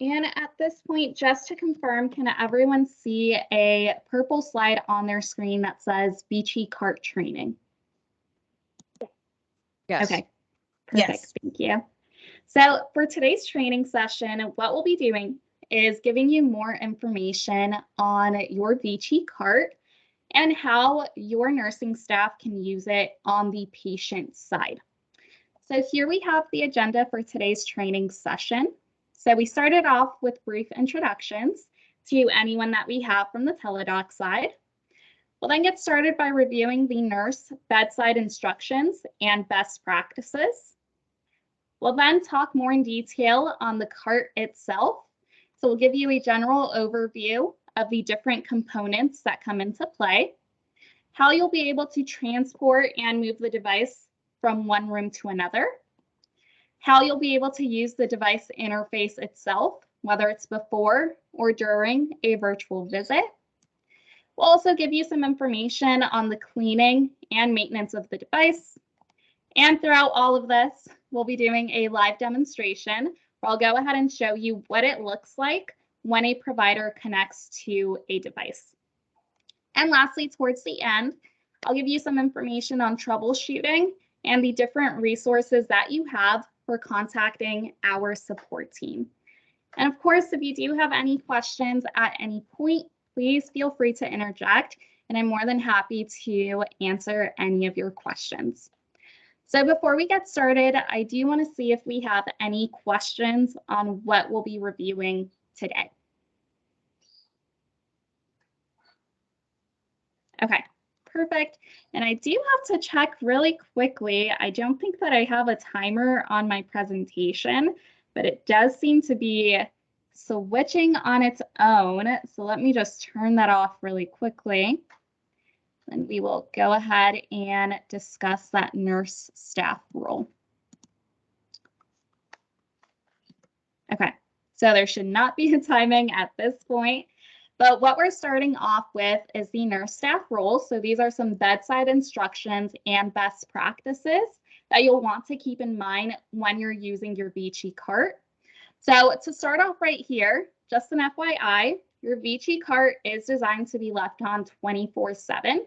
And at this point, just to confirm, can everyone see a purple slide on their screen that says Beachy Cart Training? Yes. Okay, perfect. Yes. Thank you. So for today's training session, what we'll be doing is giving you more information on your Beachy cart and how your nursing staff can use it on the patient side. So here we have the agenda for today's training session. So we started off with brief introductions to anyone that we have from the teledoc side. We'll then get started by reviewing the nurse bedside instructions and best practices. We'll then talk more in detail on the cart itself. So we'll give you a general overview of the different components that come into play, how you'll be able to transport and move the device from one room to another, how you'll be able to use the device interface itself, whether it's before or during a virtual visit. We'll also give you some information on the cleaning and maintenance of the device. And throughout all of this, we'll be doing a live demonstration where I'll go ahead and show you what it looks like when a provider connects to a device. And lastly, towards the end, I'll give you some information on troubleshooting and the different resources that you have for contacting our support team. And of course, if you do have any questions at any point, please feel free to interject, and I'm more than happy to answer any of your questions. So before we get started, I do want to see if we have any questions on what we'll be reviewing today. Okay, perfect. And I do have to check really quickly. I don't think that I have a timer on my presentation, but it does seem to be switching on its own. So let me just turn that off really quickly. And we will go ahead and discuss that nurse staff role. Okay, so there should not be a timing at this point, but what we're starting off with is the nurse staff role. So these are some bedside instructions and best practices that you'll want to keep in mind when you're using your Beachy cart. So to start off right here, just an FYI, your Beachy cart is designed to be left on 24/7.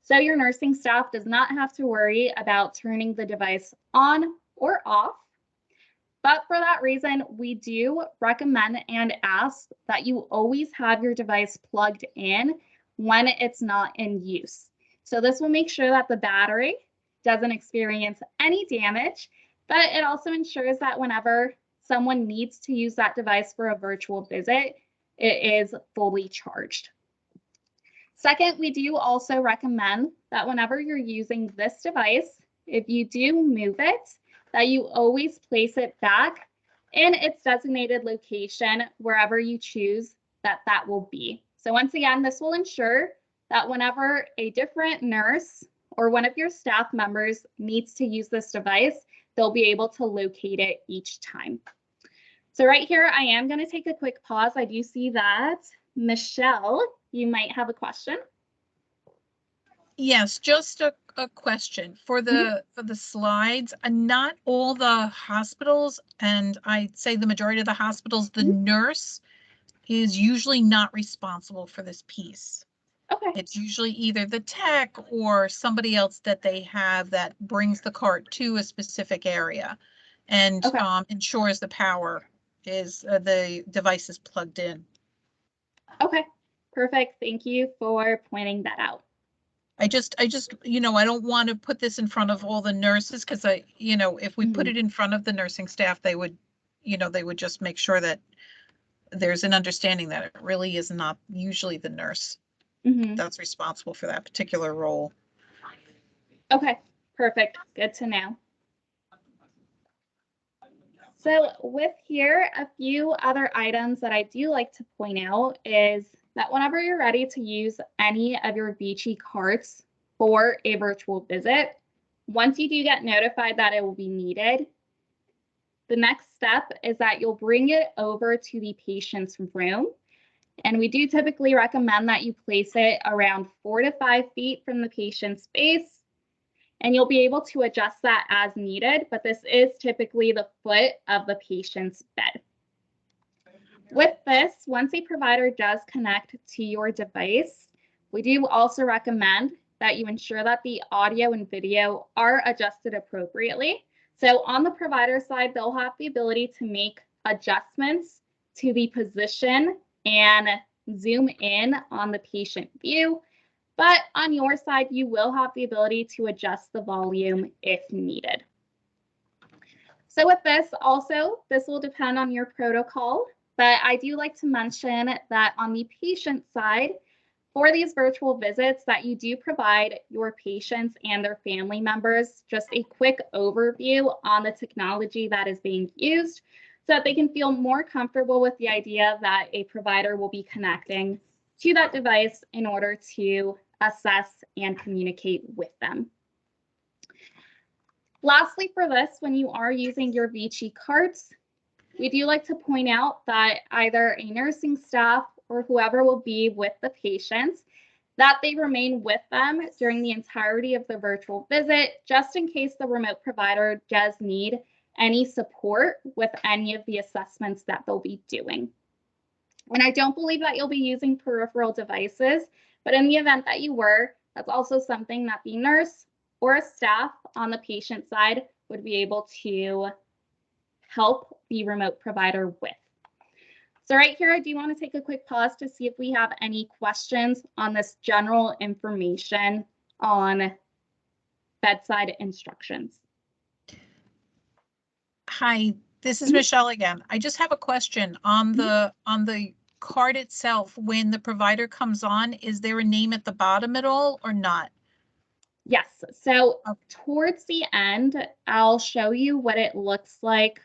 So your nursing staff does not have to worry about turning the device on or off. But for that reason, we do recommend and ask that you always have your device plugged in when it's not in use. So this will make sure that the battery doesn't experience any damage, but it also ensures that whenever someone needs to use that device for a virtual visit, it is fully charged. Second, we do also recommend that whenever you're using this device, if you do move it, that you always place it back in its designated location wherever you choose that will be. So once again, this will ensure that whenever a different nurse or one of your staff members needs to use this device, they'll be able to locate it each time. So right here, I am going to take a quick pause. I do see that Michelle, you might have a question. Yes, just a question for the slides. Not all the hospitals, and I'd say the majority of the hospitals, the nurse is usually not responsible for this piece. Okay. It's usually either the tech or somebody else that they have that brings the cart to a specific area and ensures the power is the device is plugged in. Okay, perfect. Thank you for pointing that out. I just, I don't want to put this in front of all the nurses because if we put it in front of the nursing staff, they would just make sure that there's an understanding that it really is not usually the nurse that's responsible for that particular role. Okay, perfect. Good to know. So with here, a few other items that I do like to point out is that whenever you're ready to use any of your Beachy carts for a virtual visit, once you do get notified that it will be needed, the next step is that you'll bring it over to the patient's room. And we do typically recommend that you place it around 4 to 5 feet from the patient's face. And you'll be able to adjust that as needed, but this is typically the foot of the patient's bed. With this, once a provider does connect to your device, we do also recommend that you ensure that the audio and video are adjusted appropriately. So on the provider side, they'll have the ability to make adjustments to the position and zoom in on the patient view. But on your side, you will have the ability to adjust the volume if needed. So with this also, this will depend on your protocol, but I do like to mention that on the patient side, for these virtual visits, that you do provide your patients and their family members just a quick overview on the technology that is being used so that they can feel more comfortable with the idea that a provider will be connecting to that device in order to assess and communicate with them. Lastly, for this, when you are using your Vici carts, we do like to point out that either a nursing staff or whoever will be with the patients, that they remain with them during the entirety of the virtual visit, just in case the remote provider does need any support with any of the assessments that they'll be doing. And I don't believe that you'll be using peripheral devices, but in the event that you were, that's also something that the nurse or a staff on the patient side would be able to help the remote provider with. So right here, I do want to take a quick pause to see if we have any questions on this general information on bedside instructions. Hi, this is Michelle again. I just have a question on the card itself. When the provider comes on, is there a name at the bottom at all or not? Yes. So towards the end, I'll show you what it looks like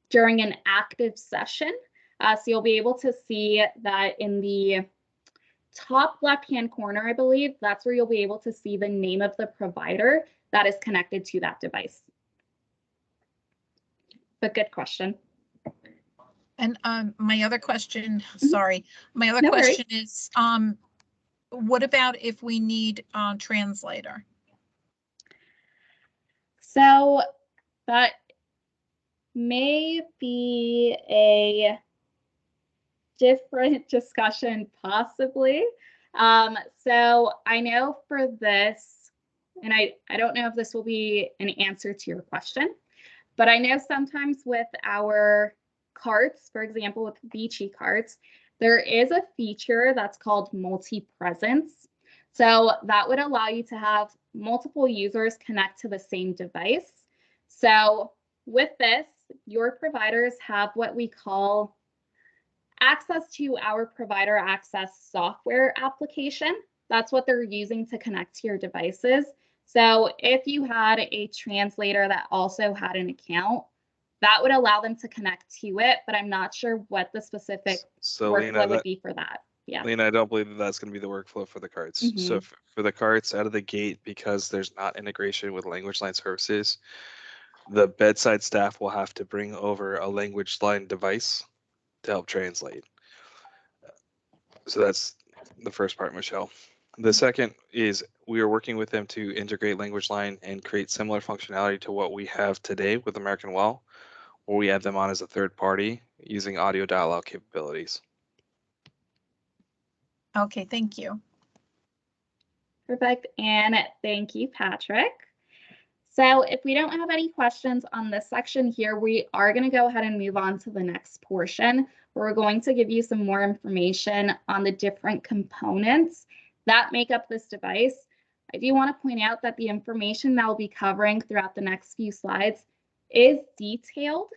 during an active session. So you'll be able to see that in the top left-hand corner, I believe, that's where you'll be able to see the name of the provider that is connected to that device. But good question. And my other question, sorry, my other No question is, what about if we need a translator? So that may be a different discussion, possibly. So I know for this, and I don't know if this will be an answer to your question, but I know sometimes with our carts, for example, with Vici carts, there is a feature that's called multi-presence. So that would allow you to have multiple users connect to the same device. So with this, your providers have what we call access to our provider access software application. That's what they're using to connect to your devices. So if you had a translator that also had an account, that would allow them to connect to it, but I'm not sure what the specific workflow would be for that. Yeah. Lena, I don't believe that that's going to be the workflow for the carts. So for the carts out of the gate, because there's not integration with language line services, the bedside staff will have to bring over a language line device to help translate. So that's the first part, Michelle. The second is we are working with them to integrate language line and create similar functionality to what we have today with American Well, where we add them on as a third party using audio dialogue capabilities. Okay, thank you. Perfect. And thank you, Patrick. So if we don't have any questions on this section here, we are going to go ahead and move on to the next portion, where we're going to give you some more information on the different components that make up this device. I do want to point out that the information that we'll be covering throughout the next few slides is detailed,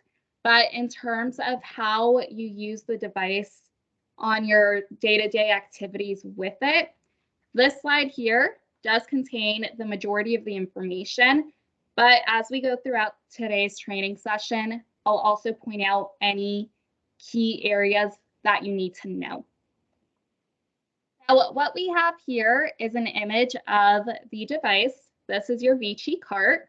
but in terms of how you use the device on your day-to-day activities with it, this slide here does contain the majority of the information, but as we go throughout today's training session, I'll also point out any key areas that you need to know. Now, what we have here is an image of the device. This is your Vici cart.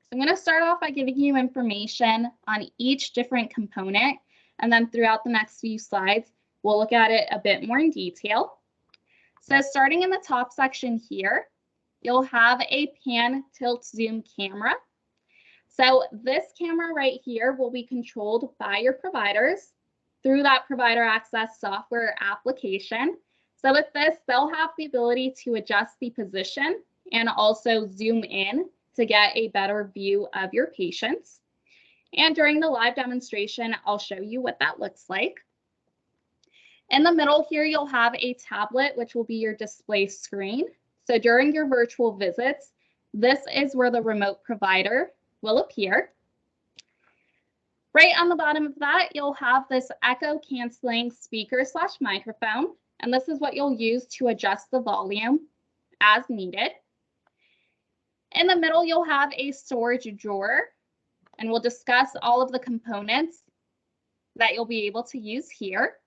So I'm going to start off by giving you information on each different component, and then throughout the next few slides, we'll look at it a bit more in detail. So starting in the top section here, you'll have a pan, tilt, zoom camera. So this camera right here will be controlled by your providers. through that provider access software application. So with this, they'll have the ability to adjust the position and also zoom in to get a better view of your patients. And during the live demonstration, I'll show you what that looks like. In the middle here, you'll have a tablet, which will be your display screen. So during your virtual visits, this is where the remote provider will appear. Right on the bottom of that, you'll have this echo canceling speaker/microphone, and this is what you'll use to adjust the volume as needed. In the middle, you'll have a storage drawer, and we'll discuss all of the components that you'll be able to use here.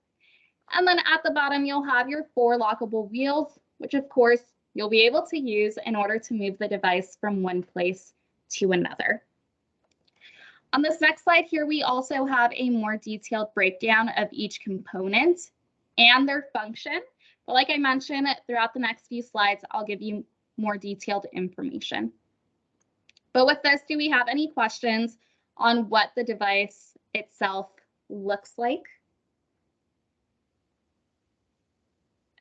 And then at the bottom, you'll have your 4 lockable wheels, which of course you'll be able to use in order to move the device from one place to another. On this next slide here, we also have a more detailed breakdown of each component and their function. But like I mentioned, throughout the next few slides, I'll give you more detailed information. But with this, do we have any questions on what the device itself looks like?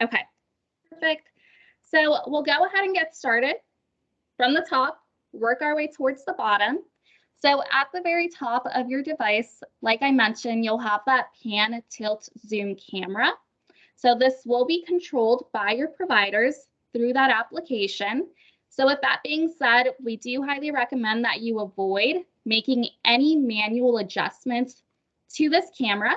Okay, perfect. So we'll go ahead and get started from the top, work our way towards the bottom. So at the very top of your device, like I mentioned, you'll have that pan, tilt, zoom camera. So this will be controlled by your providers through that application. So with that being said, we do highly recommend that you avoid making any manual adjustments to this camera,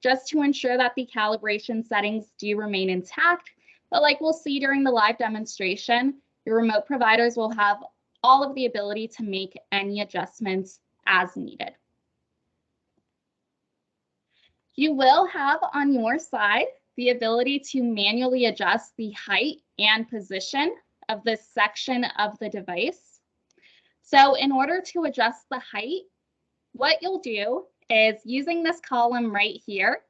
just to ensure that the calibration settings do remain intact. But like we'll see during the live demonstration, your remote providers will have all of the ability to make any adjustments as needed. You will have on your side the ability to manually adjust the height and position of this section of the device. So in order to adjust the height, what you'll do is using this column right here,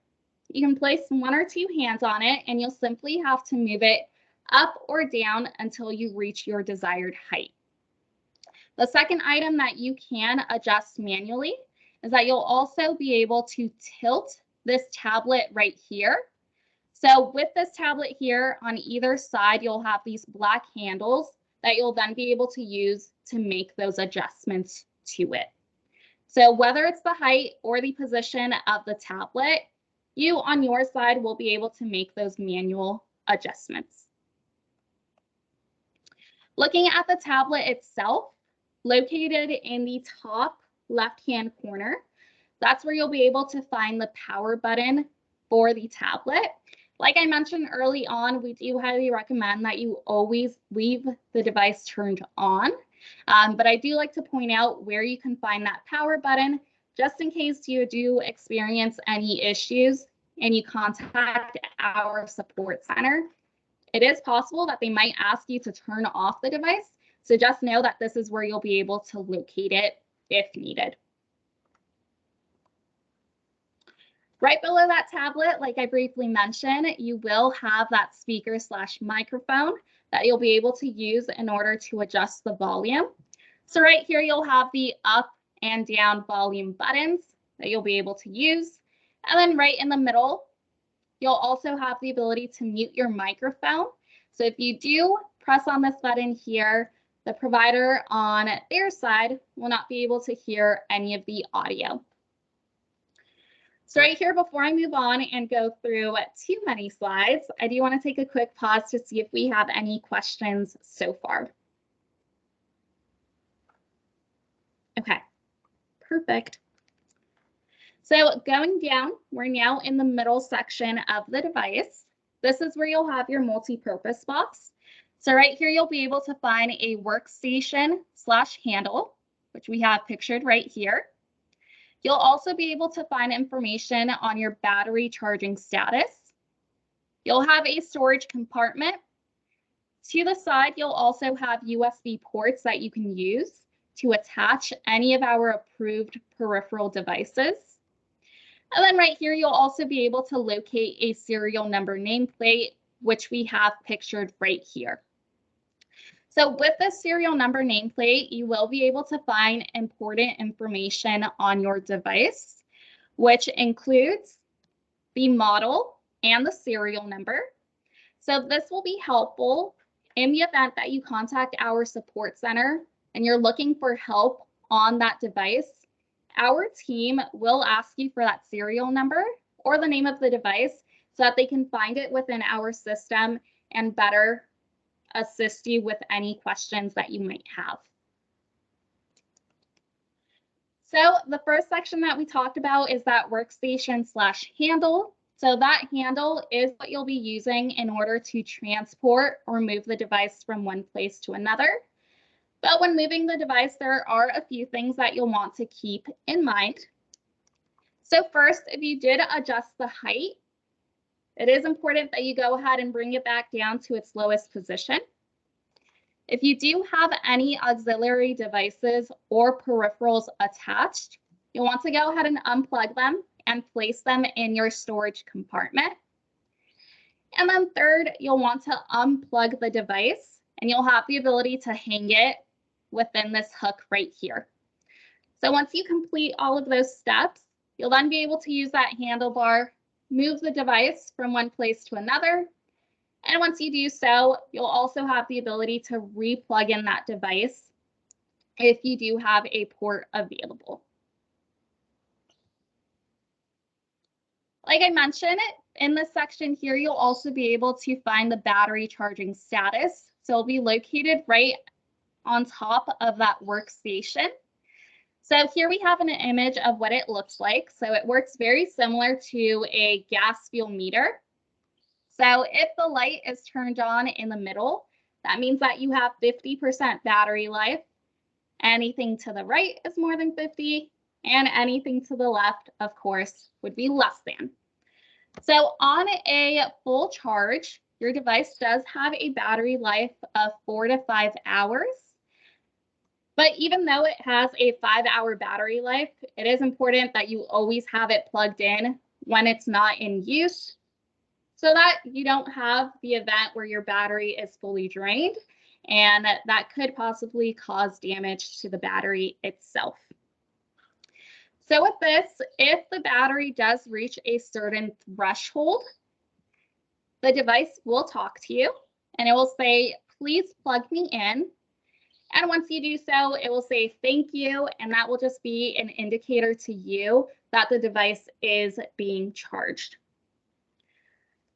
you can place 1 or 2 hands on it and you'll simply have to move it up or down until you reach your desired height. The second item that you can adjust manually is that you'll also be able to tilt this tablet right here. So with this tablet here on either side, you'll have these black handles that you'll then be able to use to make those adjustments to it. So whether it's the height or the position of the tablet, you on your side will be able to make those manual adjustments. Looking at the tablet itself, located in the top left-hand corner, that's where you'll be able to find the power button for the tablet. Like I mentioned early on, we do highly recommend that you always leave the device turned on. But I do like to point out where you can find that power button, just in case you do experience any issues and you contact our support center. It is possible that they might ask you to turn off the device. So just know that this is where you'll be able to locate it if needed. Right below that tablet, like I briefly mentioned, you will have that speaker/microphone that you'll be able to use in order to adjust the volume. So right here, you'll have the up and down volume buttons that you'll be able to use. And then right in the middle, you'll also have the ability to mute your microphone. So if you do press on this button here, the provider on their side will not be able to hear any of the audio. So right here, before I move on and go through too many slides, I do want to take a quick pause to see if we have any questions so far. Okay, perfect. So going down, we're now in the middle section of the device. This is where you'll have your multi-purpose box. So right here, you'll be able to find a workstation/handle, which we have pictured right here. You'll also be able to find information on your battery charging status. You'll have a storage compartment. To the side, you'll also have USB ports that you can use to attach any of our approved peripheral devices. And then right here, you'll also be able to locate a serial number nameplate, which we have pictured right here. So with this serial number nameplate, you will be able to find important information on your device, which includes the model, and the serial number. So this will be helpful in the event that you contact our support center and you're looking for help on that device. Our team will ask you for that serial number or the name of the device so that they can find it within our system and better assist you with any questions that you might have. So the first section that we talked about is that workstation/handle. So that handle is what you'll be using in order to transport or move the device from one place to another. But when moving the device, there are a few things that you'll want to keep in mind. So first, if you did adjust the height, it is important that you go ahead and bring it back down to its lowest position. If you do have any auxiliary devices or peripherals attached, you'll want to go ahead and unplug them and place them in your storage compartment. And then third, you'll want to unplug the device and you'll have the ability to hang it within this hook right here. So once you complete all of those steps, you'll then be able to use that handlebar, move the device from one place to another. And once you do so, you'll also have the ability to re-plug in that device if you do have a port available. Like I mentioned, in this section here, you'll also be able to find the battery charging status. So it'll be located right on top of that workstation. So here we have an image of what it looks like. So it works very similar to a gas fuel meter. So if the light is turned on in the middle, that means that you have 50% battery life. Anything to the right is more than 50, and anything to the left, of course, would be less than. So on a full charge, your device does have a battery life of 4 to 5 hours. But even though it has a 5-hour battery life, it is important that you always have it plugged in when it's not in use, so that you don't have the event where your battery is fully drained, and that could possibly cause damage to the battery itself. So with this, if the battery does reach a certain threshold, the device will talk to you and it will say, please plug me in. And once you do so, it will say thank you, and that will just be an indicator to you that the device is being charged.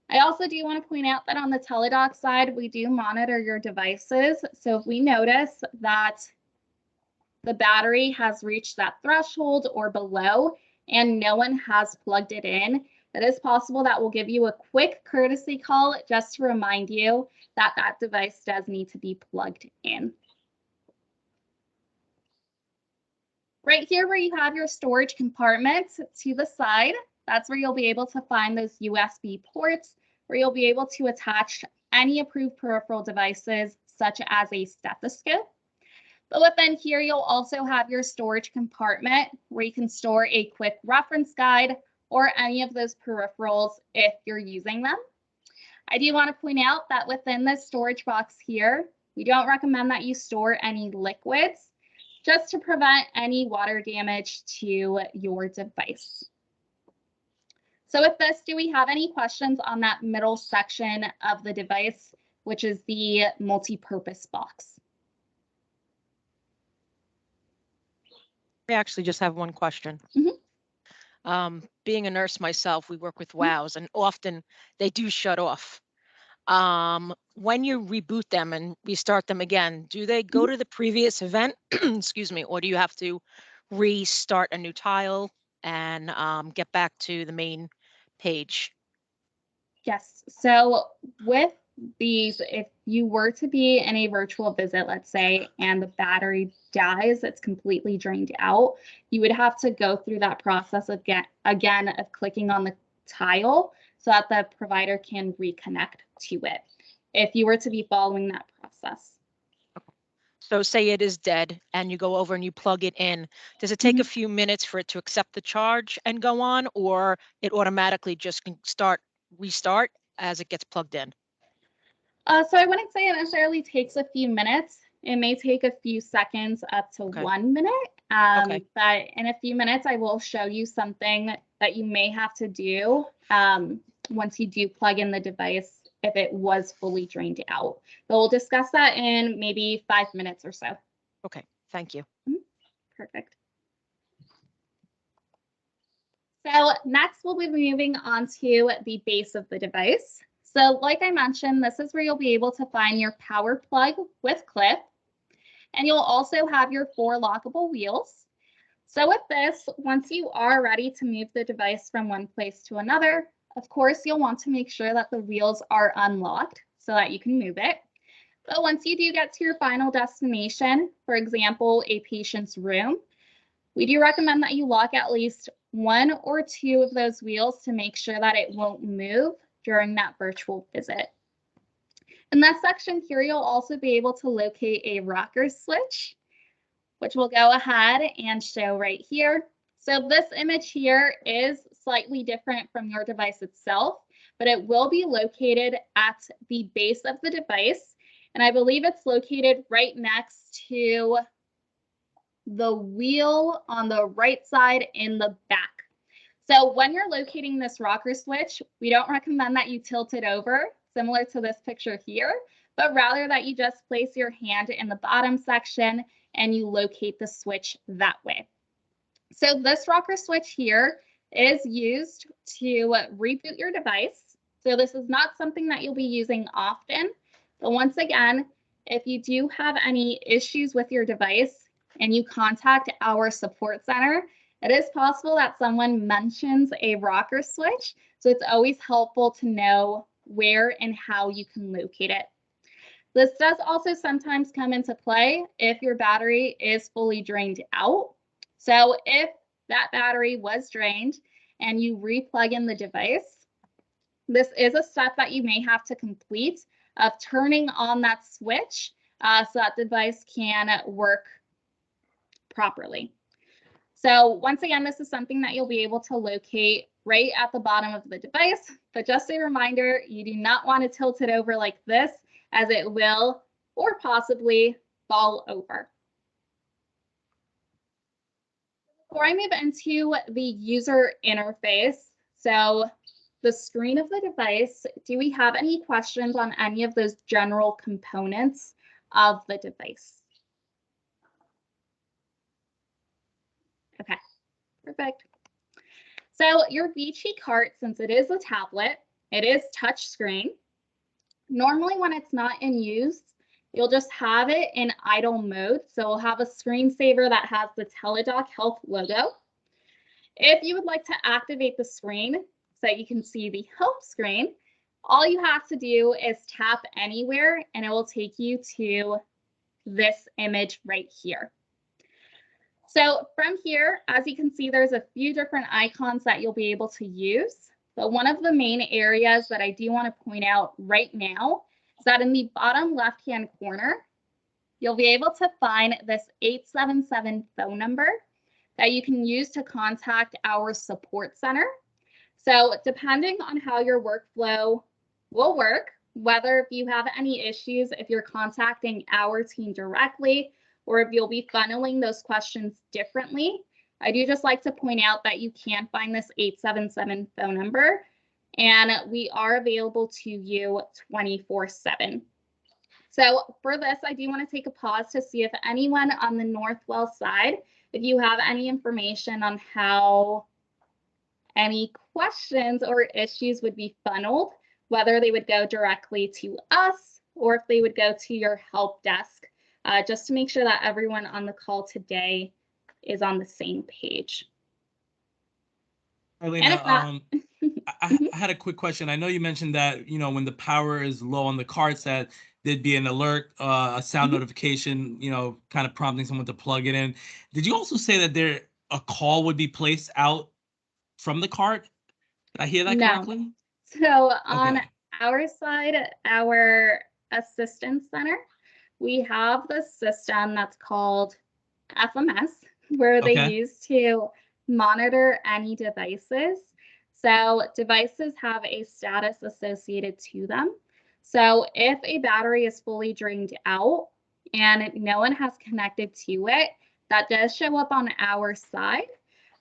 I also do want to point out that on the Teledoc side, we do monitor your devices. So if we notice that the battery has reached that threshold or below and no one has plugged it in, it is possible that we'll give you a quick courtesy call just to remind you that that device does need to be plugged in. Right here where you have your storage compartment to the side, that's where you'll be able to find those USB ports where you'll be able to attach any approved peripheral devices such as a stethoscope. But within here, you'll also have your storage compartment where you can store a quick reference guide or any of those peripherals if you're using them. I do want to point out that within this storage box here, we don't recommend that you store any liquids, just to prevent any water damage to your device. So with this, do we have any questions on that middle section of the device, which is the multi-purpose box? I actually just have one question. Being a nurse myself, we work with WOWs, and often they do shut off. When you reboot them and restart them again, do they go to the previous event, excuse me, or do you have to restart a new tile and get back to the main page? Yes. So with these, if you were to be in a virtual visit, let's say, and the battery dies, it's completely drained out, you would have to go through that process again of clicking on the tile so that the provider can reconnect to it if you were to be following that process. So say it is dead and you go over and you plug it in. Does it take a few minutes for it to accept the charge and go on, or it automatically just can restart as it ggets plugged in? So I wouldn't say it necessarily takes a few minutes. It may take a few seconds up to 1 minute. But in a few minutes, I will show you something that you may have to do once you do plug in the device if it was fully drained out. But we'll discuss that in maybe 5 minutes or so. Okay, thank you. Perfect. So next we'll be moving on to the base of the device. So like I mentioned, this is where you'll be able to find your power plug with clip, and you'll also have your 4 lockable wheels. So with this, once you are ready to move the device from one place to another, of course, you'll want to make sure that the wheels are unlocked so that you can move it. But once you do get to your final destination, for example, a patient's room, we do recommend that you lock at least 1 or 2 of those wheels to make sure that it won't move during that virtual visit. In that section here, you'll also be able to locate a rocker switch, which we'll go ahead and show right here. So this image here is slightly different from your device itself, but it will be located at the base of the device. And I believe it's located right next to the wheel on the right side in the back. So when you're locating this rocker switch, we don't recommend that you tilt it over, similar to this picture here, but rather that you just place your hand in the bottom section and you locate the switch that way. So this rocker switch here is used to reboot your device. So this is not something that you'll be using often, but once again, if you do have any issues with your device and you contact our support center, it is possible that someone mentions a rocker switch. So it's always helpful to know where and how you can locate it. This does also sometimes come into play if your battery is fully drained out. So if that battery was drained and you re-plug in the device, this is a step that you may have to complete of turning on that switch so that device can work properly. So once again, this is something that you'll be able to locate right at the bottom of the device. But just a reminder, you do not want to tilt it over like this, as it will or possibly fall over. Before I move into the user interface, so the screen of the device, do we have any questions on any of those general components of the device? Okay, perfect. So your ViCi cart, since it is a tablet, it is touch screen. Normally when it's not in use, you'll just have it in idle mode. So we'll have a screensaver that has the Teladoc Health logo. If you would like to activate the screen so that you can see the help screen, all you have to do is tap anywhere and it will take you to this image right here. So from here, as you can see, there's a few different icons that you'll be able to use. But one of the main areas that I do want to point out right now is that in the bottom left-hand corner, you'll be able to find this 877 phone number that you can use to contact our support center. So depending on how your workflow will work, whether if you have any issues, if you're contacting our team directly, or if you'll be funneling those questions differently, I do just like to point out that you can find this 877 phone number, and we are available to you 24/7. So for this, I do want to take a pause to see if anyone on the Northwell side, if you have any information on how any questions or issues would be funneled, whether they would go directly to us or if they would go to your help desk, just to make sure that everyone on the call today is on the same page. Arlena, I had a quick question. I know you mentioned that, you know, when the power is low on the carts, that there'd be an alert, a sound notification, you know, kind of prompting someone to plug it in. Did you also say that a call would be placed out from the cart? Did I hear that correctly? So on our side, our assistance center, we have the system that's called FMS, where they use to monitor any devices. So devices have a status associated to them. So if a battery is fully drained out and no one has connected to it, that does show up on our side.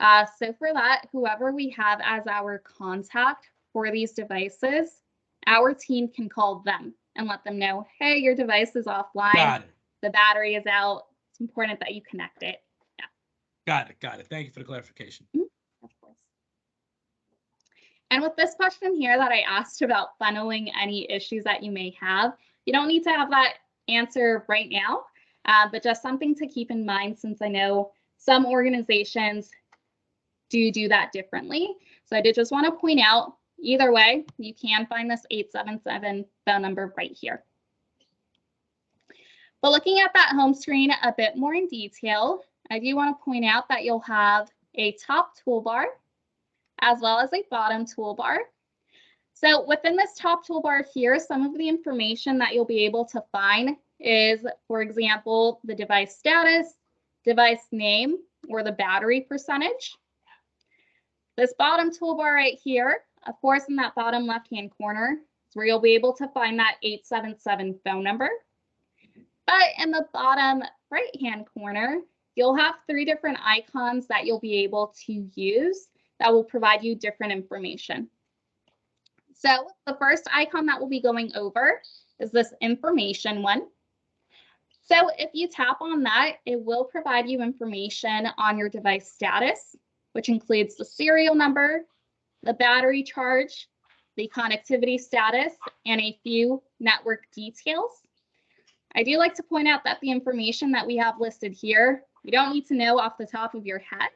So for that, whoever we have as our contact for these devices, our team can call them and let them know, hey, your device is offline. Got it. The battery is out. It's important that you connect it. Yeah. Got it. Got it. Thank you for the clarification. Of course. And with this question here that I asked about funneling any issues that you may have, you don't need to have that answer right now, but just something to keep in mind, since I know some organizations do that differently. So I did just want to point out, either way, you can find this 877 phone number right here. But looking at that home screen a bit more in detail, I do want to point out that you'll have a top toolbar as well as a bottom toolbar. So within this top toolbar here, some of the information that you'll be able to find is, for example, the device status, device name, or the battery percentage. This bottom toolbar right here, of course, in that bottom left-hand corner, is where you'll be able to find that 877 phone number. But in the bottom right-hand corner, you'll have 3 different icons that you'll be able to use that will provide you different information. So the first icon that we'll be going over is this information one. So if you tap on that, it will provide you information on your device status, which includes the serial number, the battery charge, the connectivity status, and a few network details. I do like to point out that the information that we have listed here, you don't need to know off the top of your head.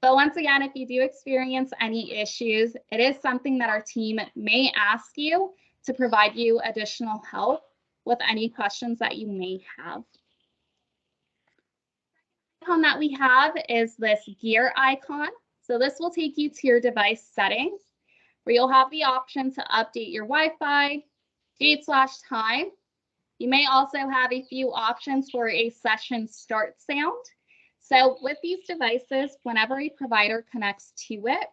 But once again, if you do experience any issues, it is something that our team may ask you to provide you additional help with any questions that you may have. The icon that we have is this gear icon. So this will take you to your device settings, where you'll have the option to update your Wi-Fi, date/time. You may also have a few options for a session start sound. So with these devices, whenever a provider connects to it,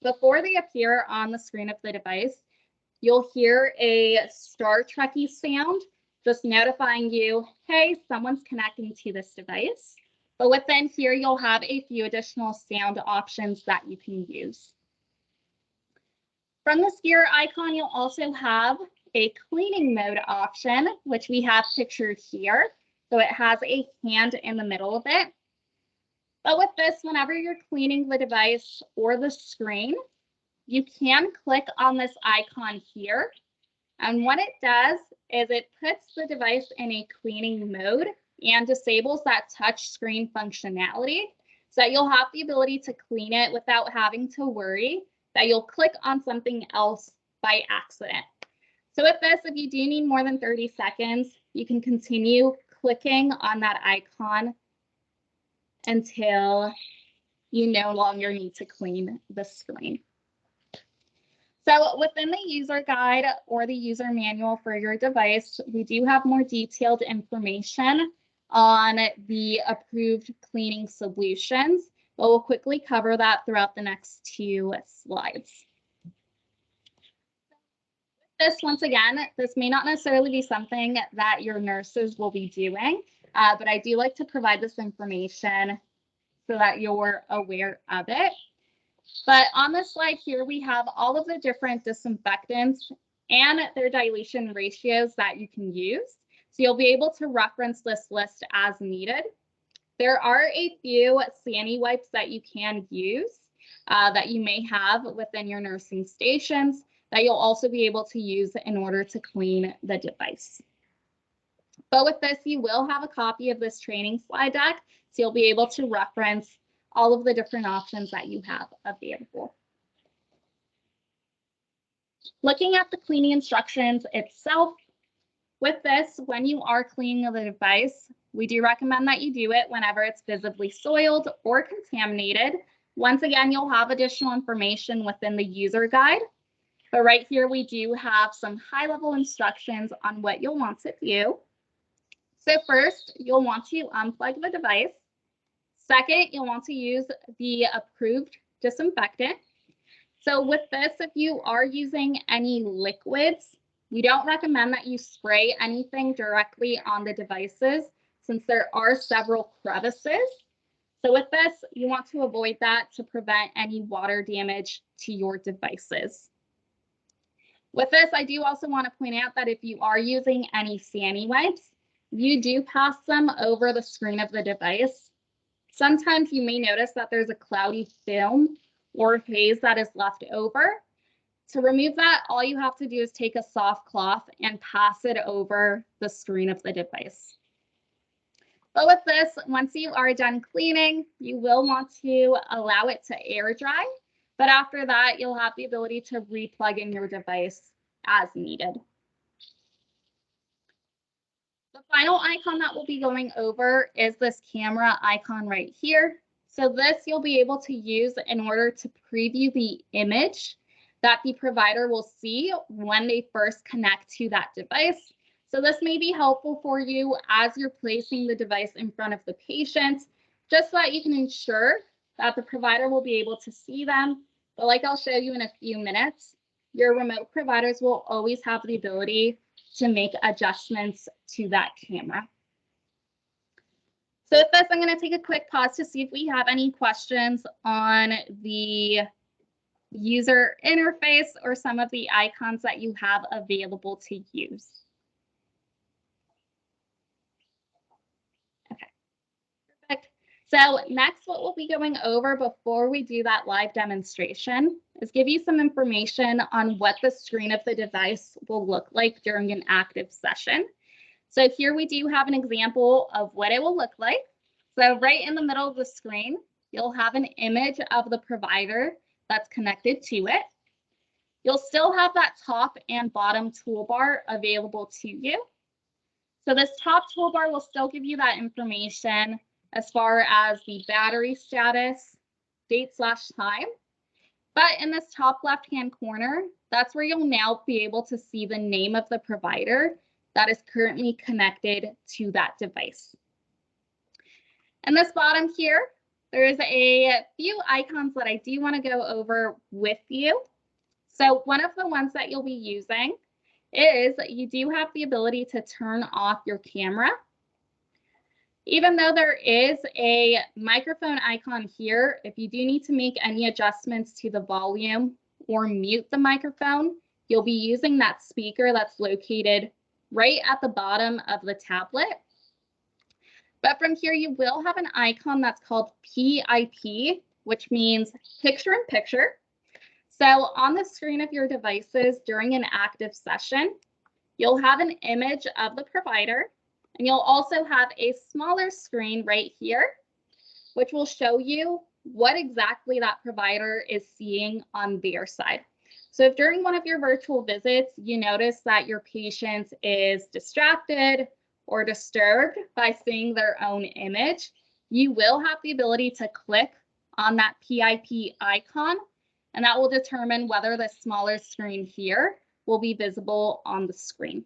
before they appear on the screen of the device, you'll hear a Star Trekky sound, just notifying you, hey, someone's connecting to this device. But within here, you'll have a few additional sound options that you can use. From this gear icon, you'll also have a cleaning mode option, which we have pictured here. So it has a hand in the middle of it. But with this, whenever you're cleaning the device or the screen, you can click on this icon here. And what it does is it puts the device in a cleaning mode and disables that touch screen functionality, so that you'll have the ability to clean it without having to worry that you'll click on something else by accident. So with this, if you do need more than 30 seconds, you can continue clicking on that icon until you no longer need to clean the screen. So within the user guide or the user manual for your device, we do have more detailed information on the approved cleaning solutions, but we'll quickly cover that throughout the next 2 slides. This, once again, this may not necessarily be something that your nurses will be doing, but I do like to provide this information so that you're aware of it. But on this slide here, we have all of the different disinfectants and their dilution ratios that you can use. So you'll be able to reference this list as needed. There are a few Sani wipes that you can use that you may have within your nursing stations that you'll also be able to use in order to clean the device. But with this, you will have a copy of this training slide deck, so you'll be able to reference all of the different options that you have available. Looking at the cleaning instructions itself, with this, when you are cleaning the device, we do recommend that you do it whenever it's visibly soiled or contaminated. Once again, you'll have additional information within the user guide. But right here, we do have some high-level instructions on what you'll want to do. So first, you'll want to unplug the device. Second, you'll want to use the approved disinfectant. So with this, if you are using any liquids, we don't recommend that you spray anything directly on the devices since there are several crevices. So with this, you want to avoid that to prevent any water damage to your devices. With this, I do also want to point out that if you are using any fanny wipes, you do pass them over the screen of the device. Sometimes you may notice that there's a cloudy film or haze that is left over. To remove that, all you have to do is take a soft cloth and pass it over the screen of the device. But with this, once you are done cleaning, you will want to allow it to air dry. But after that, you'll have the ability to replug in your device as needed. The final icon that we'll be going over is this camera icon right here. So this you'll be able to use in order to preview the image that the provider will see when they first connect to that device. So this may be helpful for you as you're placing the device in front of the patient, just so that you can ensure that the provider will be able to see them. But like I'll show you in a few minutes, your remote providers will always have the ability to make adjustments to that camera. So with this, I'm going to take a quick pause to see if we have any questions on the user interface or some of the icons that you have available to use. Okay, perfect. So next, what we'll be going over before we do that live demonstration is give you some information on what the screen of the device will look like during an active session. So here we do have an example of what it will look like. So right in the middle of the screen, you'll have an image of the provider that's connected to it. You'll still have that top and bottom toolbar available to you. So this top toolbar will still give you that information as far as the battery status, date/time. But in this top left-hand corner, that's where you'll now be able to see the name of the provider that is currently connected to that device. And this bottom here, there is a few icons that I do want to go over with you. So one of the ones that you'll be using is you do have the ability to turn off your camera. Even though there is a microphone icon here, if you do need to make any adjustments to the volume or mute the microphone, you'll be using that speaker that's located right at the bottom of the tablet. But from here, you will have an icon that's called PIP, which means picture in picture. So on the screen of your devices during an active session, you'll have an image of the provider, and you'll also have a smaller screen right here, which will show you what exactly that provider is seeing on their side. So if during one of your virtual visits, you notice that your patient is distracted or disturbed by seeing their own image, you will have the ability to click on that PIP icon, and that will determine whether the smaller screen here will be visible on the screen.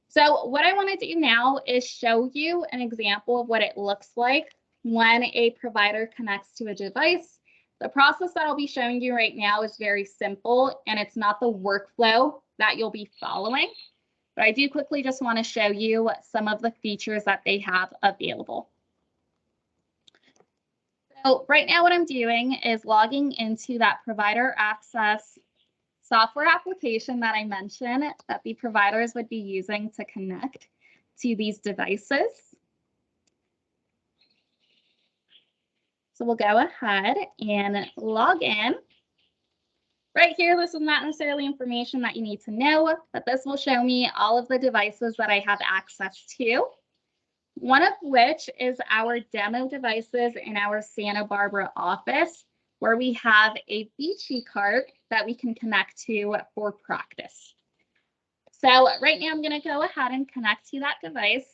So what I want to do now is show you an example of what it looks like when a provider connects to a device. The process that I'll be showing you right now is very simple, and it's not the workflow that you'll be following. But I do quickly just want to show you some of the features that they have available. So right now what I'm doing is logging into that provider access software application that I mentioned that the providers would be using to connect to these devices. So we'll go ahead and log in. Right here, this is not necessarily information that you need to know, but this will show me all of the devices that I have access to. One of which is our demo devices in our Santa Barbara office, where we have a Vici cart that we can connect to for practice. So right now I'm going to go ahead and connect to that device,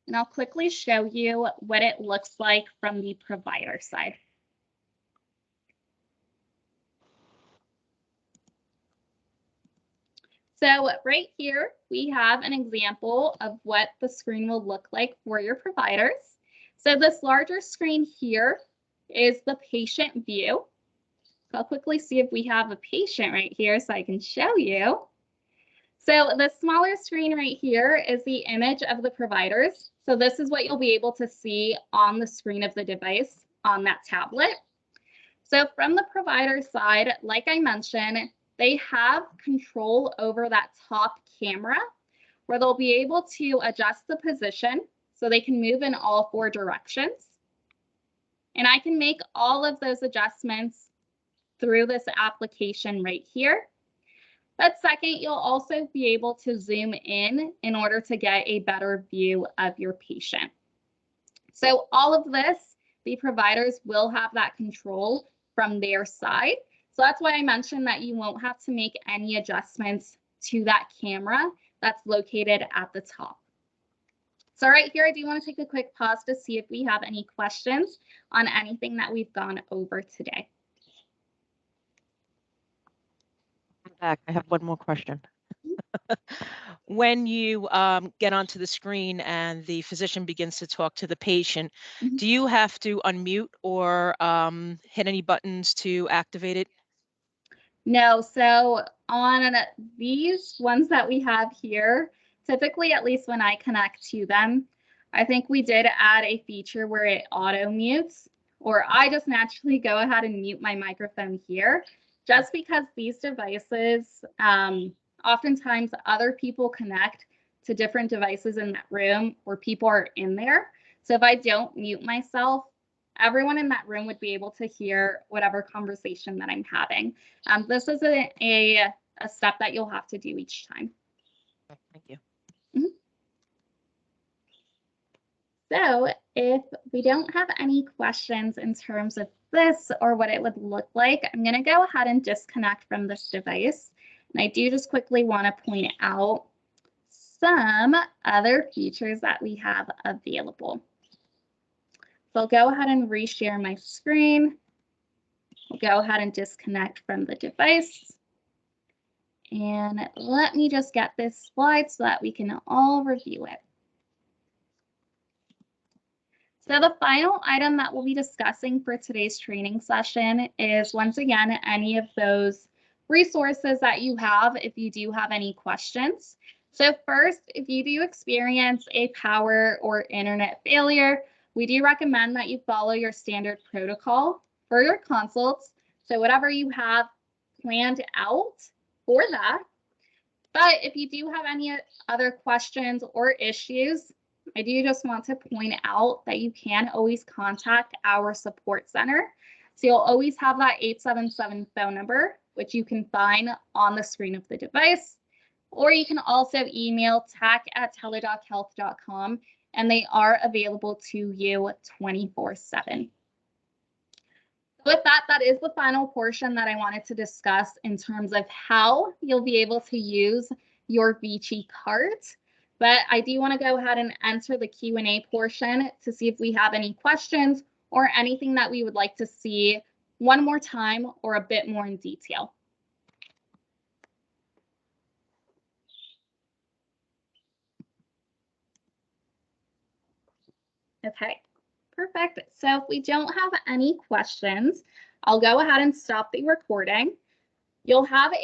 and I'll quickly show you what it looks like from the provider side. So right here, we have an example of what the screen will look like for your providers. So this larger screen here is the patient view. I'll quickly see if we have a patient right here so I can show you. So the smaller screen right here is the image of the providers. So this is what you'll be able to see on the screen of the device on that tablet. So from the provider side, like I mentioned, they have control over that top camera where they'll be able to adjust the position so they can move in all 4 directions. And I can make all of those adjustments through this application right here. But second, you'll also be able to zoom in order to get a better view of your patient. So all of this, the providers will have that control from their side. So that's why I mentioned that you won't have to make any adjustments to that camera that's located at the top. So right here, I do want to take a quick pause to see if we have any questions on anything that we've gone over today. I have one more question. When you get onto the screen and the physician begins to talk to the patient, do you have to unmute or hit any buttons to activate it? No, so on these ones that we have here, typically, at least when I connect to them, I think we did add a feature where it auto mutes, or I just naturally go ahead and mute my microphone here, just because these devices, oftentimes other people connect to different devices in that room or people are in there. So if I don't mute myself, everyone in that room would be able to hear whatever conversation that I'm having. This is a step that you'll have to do each time. Thank you. So if we don't have any questions in terms of this or what it would look like, I'm going to go ahead and disconnect from this device. And I do just quickly want to point out some other features that we have available. So I'll go ahead and reshare my screen. We'll go ahead and disconnect from the device. And let me just get this slide so that we can all review it. So the final item that we'll be discussing for today's training session is, once again, any of those resources that you have if you do have any questions. So first, if you do experience a power or internet failure, we do recommend that you follow your standard protocol for your consults. So whatever you have planned out for that. But if you do have any other questions or issues, I do just want to point out that you can always contact our support center. So you'll always have that 877 phone number, which you can find on the screen of the device. Or you can also email tech@tele.health.com, and they are available to you 24/7. With that, that is the final portion that I wanted to discuss in terms of how you'll be able to use your Vici cart. But I do want to go ahead and enter the Q&A portion to see if we have any questions or anything that we would like to see one more time or a bit more in detail. Okay, perfect. So if we don't have any questions, I'll go ahead and stop the recording. You'll have a